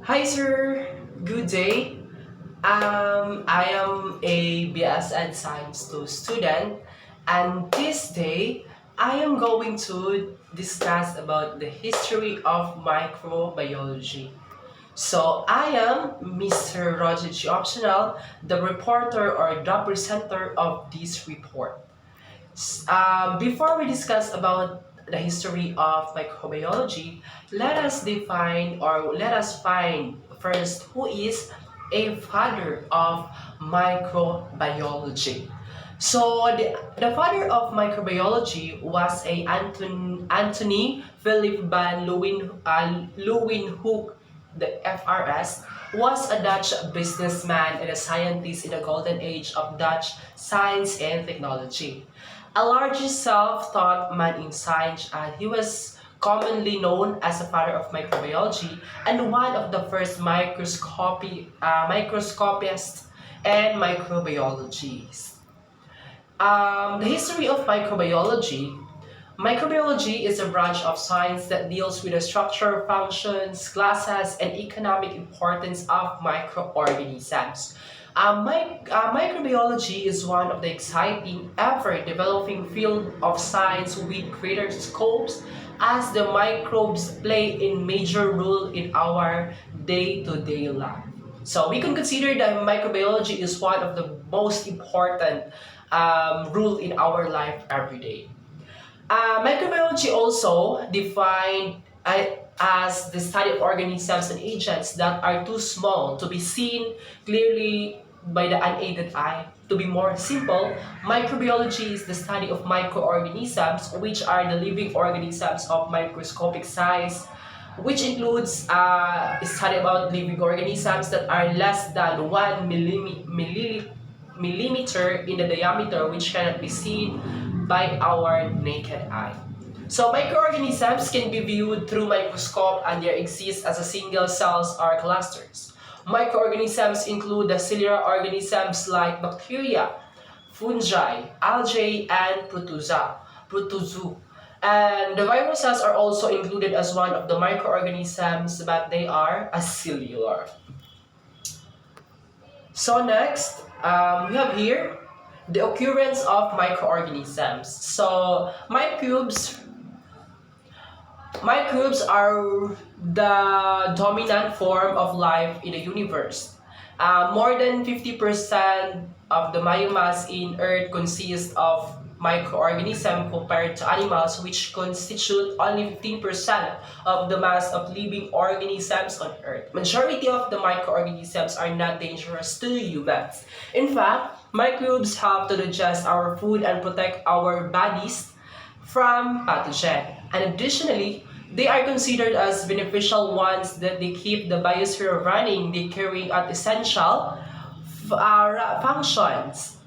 Hi, sir. Good day. I am a BS and Science 2 student, and this day I am going to discuss about the history of microbiology. So I am Mr. Roger G. Optional, the reporter or the presenter of this report. Before we discuss about the history of microbiology, let us define or let us find first who is a father of microbiology. So the father of microbiology was a Anthony Philip van Leeuwenhoek. The FRS was a Dutch businessman and a scientist in the golden age of Dutch science and technology. A large self-taught man in science, he was commonly known as the father of microbiology and one of the first microscopists and microbiologists. The history of microbiology. Microbiology is a branch of science that deals with the structure, functions, classes, and economic importance of microorganisms. Microbiology is one of the exciting, ever developing field of science with greater scopes as the microbes play a major role in our day-to-day life. So we can consider that microbiology is one of the most important rule in our life every day. Microbiology also defined as the study of organisms and agents that are too small to be seen clearly by the unaided eye. To be more simple, microbiology is the study of microorganisms, which are the living organisms of microscopic size, which includes a study about living organisms that are less than 1 millimeter in the diameter, which cannot be seen by our naked eye. So microorganisms can be viewed through microscope and they exist as a single cells or clusters. Microorganisms include the cellular organisms like bacteria, fungi, algae, and protozoa. And the viruses are also included as one of the microorganisms, but they are acellular. So next, we have here the occurrence of microorganisms. So microbes are the dominant form of life in the universe. More than 50% of the biomass in Earth consists of microorganisms compared to animals, which constitute only 15% of the mass of living organisms on Earth. Majority of the microorganisms are not dangerous to humans. In fact, microbes help to digest our food and protect our bodies from pathogen. And additionally, they are considered as beneficial ones that they keep the biosphere running. They carry out essential functions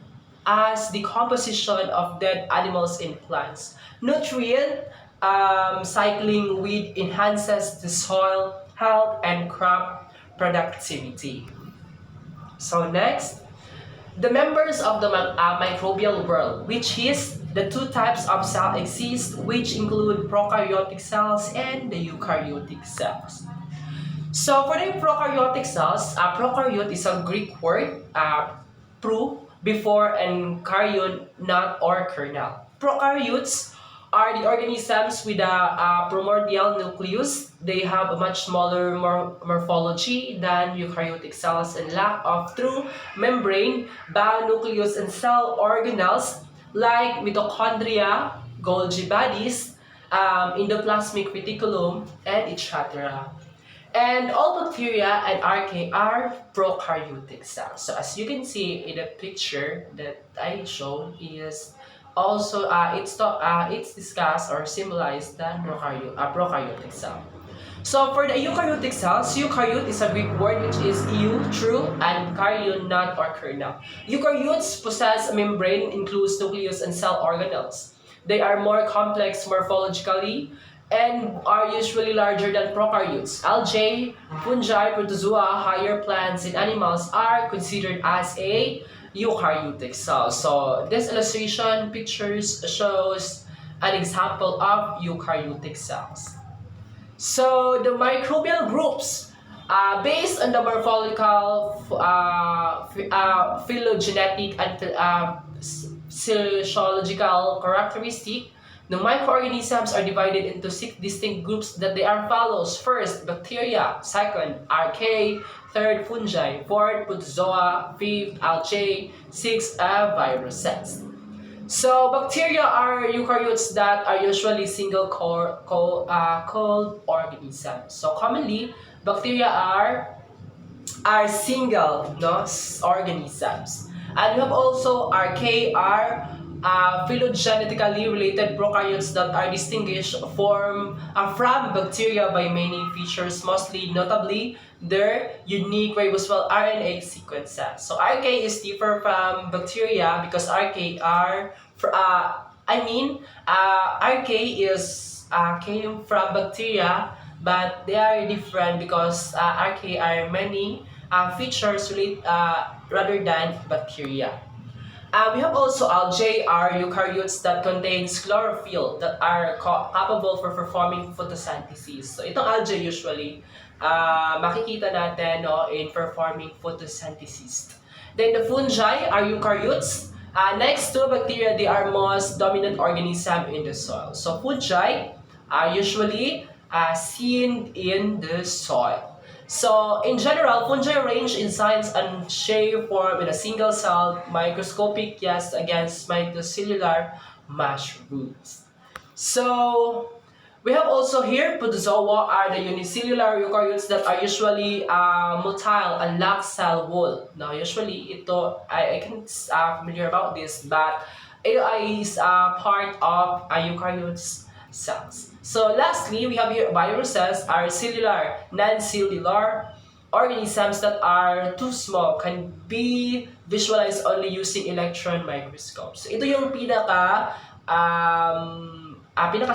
as the composition of dead animals and plants. Nutrient cycling with enhances the soil health and crop productivity. So next, the members of the microbial world, which is the two types of cell exist, which include prokaryotic cells and the eukaryotic cells. So for the prokaryotic cells, prokaryote is a Greek word, pro, before, and karyon, nut or kernel. Prokaryotes are the organisms with a primordial nucleus. They have a much smaller morphology than eukaryotic cells and lack of true membrane, bionucleus, and cell organelles like mitochondria, Golgi bodies, endoplasmic reticulum, and etc. And all bacteria and archaea are prokaryotic cells. So as you can see in the picture that I showed is also it's discussed or symbolized the prokaryotic cell. So for the eukaryotic cells, eukaryote is a Greek word which is eu, true, and karyon, nut or kernel. Eukaryotes possess a membrane, includes nucleus and cell organelles. They are more complex morphologically and are usually larger than prokaryotes. Algae, fungi, protozoa, higher plants, and animals are considered as a eukaryotic cell. So this illustration pictures shows an example of eukaryotic cells. So the microbial groups. Based on the morphological, phylogenetic, and physiological characteristic, the microorganisms are divided into 6 distinct groups that they are follows. First, bacteria. Second, archaea. Third, fungi. Fourth, protozoa. Fifth, algae. Sixth, viruses. So bacteria are eukaryotes that are usually single cold organisms. So commonly, bacteria are single organisms. And we have also archaea are phylogenetically related prokaryotes that are distinguished from bacteria by many features, mostly notably their unique riboswell RNA sequences. So archaea is different from bacteria because archaea are archaea is came from bacteria, but they are different because archaea are many features relate, rather than bacteria. We have also algae are eukaryotes that contains chlorophyll that are capable for performing photosynthesis. So itong algae usually makikita natin in performing photosynthesis. Then the fungi are eukaryotes. Next to bacteria, they are most dominant organism in the soil. So fungi are usually seen in the soil. So, in general, fungi range in size and shape, form in a single cell, microscopic, yes, against microcellular mushrooms. So, we have also here protozoa are the unicellular eukaryotes that are usually motile and lack cell wall. Now, usually ito I can familiar about this, but it is part of eukaryotes cells. So lastly, we have here viruses are cellular, non-cellular organisms that are too small, can be visualized only using electron microscopes. So ito yung pinaka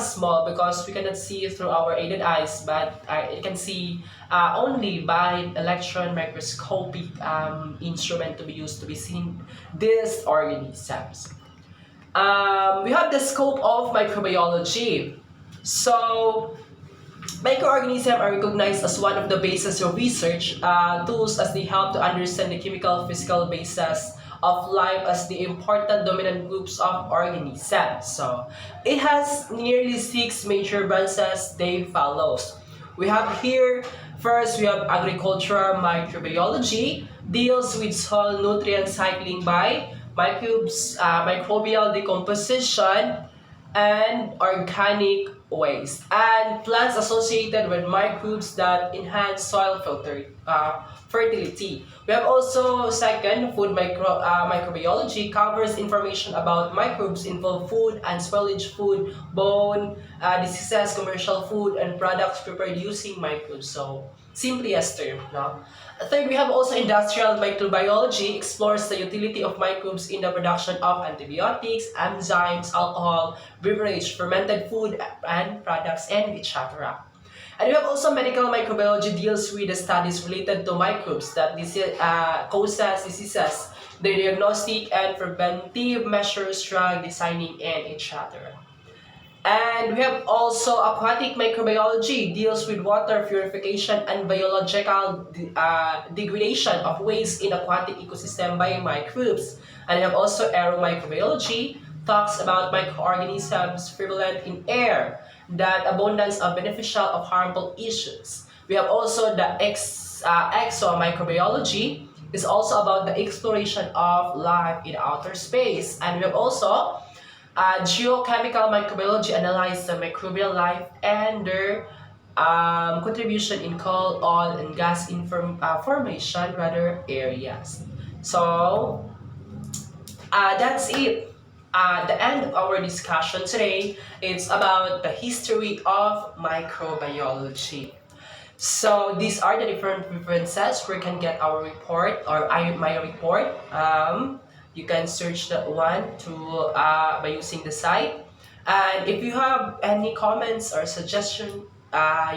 small because we cannot see through our aided eyes, but it can see only by electron microscopic instrument to be used to be seen these organisms. We have the scope of microbiology. So, microorganisms are recognized as one of the bases of research tools as they help to understand the chemical physical basis of life as the important dominant groups of organisms. So, it has nearly 6 major branches they follows. We have here, first we have agricultural microbiology, deals with soil nutrient cycling by microbes, microbial decomposition, and organic waste, and plants associated with microbes that enhance soil fertility. We have also second, microbiology covers information about microbes involved food and spoilage food, bone, diseases, commercial food, and products prepared using microbes. So simply as term. No? Third, we have also industrial microbiology explores the utility of microbes in the production of antibiotics, enzymes, alcohol, beverage, fermented food, and products, and etc. And we have also medical microbiology deals with the studies related to microbes that causes diseases, their diagnostic and preventive measures, drug designing, and etc. And we have also aquatic microbiology deals with water purification and biological degradation of waste in aquatic ecosystem by microbes. And we have also aeromicrobiology talks about microorganisms prevalent in air, that abundance of beneficial of harmful issues. We have also the exomicrobiology is also about the exploration of life in outer space. And we have also geochemical microbiology analyzes the microbial life and their contribution in coal, oil, and gas formation rather areas. So that's it. The end of our discussion today. It's about the history of microbiology. So these are the different references where you can get our report or my report. You can search that one by using the site. And if you have any comments or suggestion,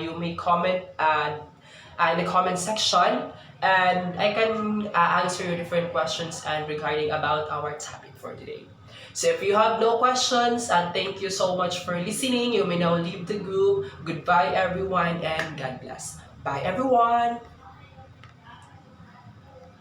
you may comment in the comment section, and I can answer your different questions and regarding about our topic for today. So if you have no questions, and thank you so much for listening. You may now leave the group. Goodbye everyone, and God bless. Bye everyone.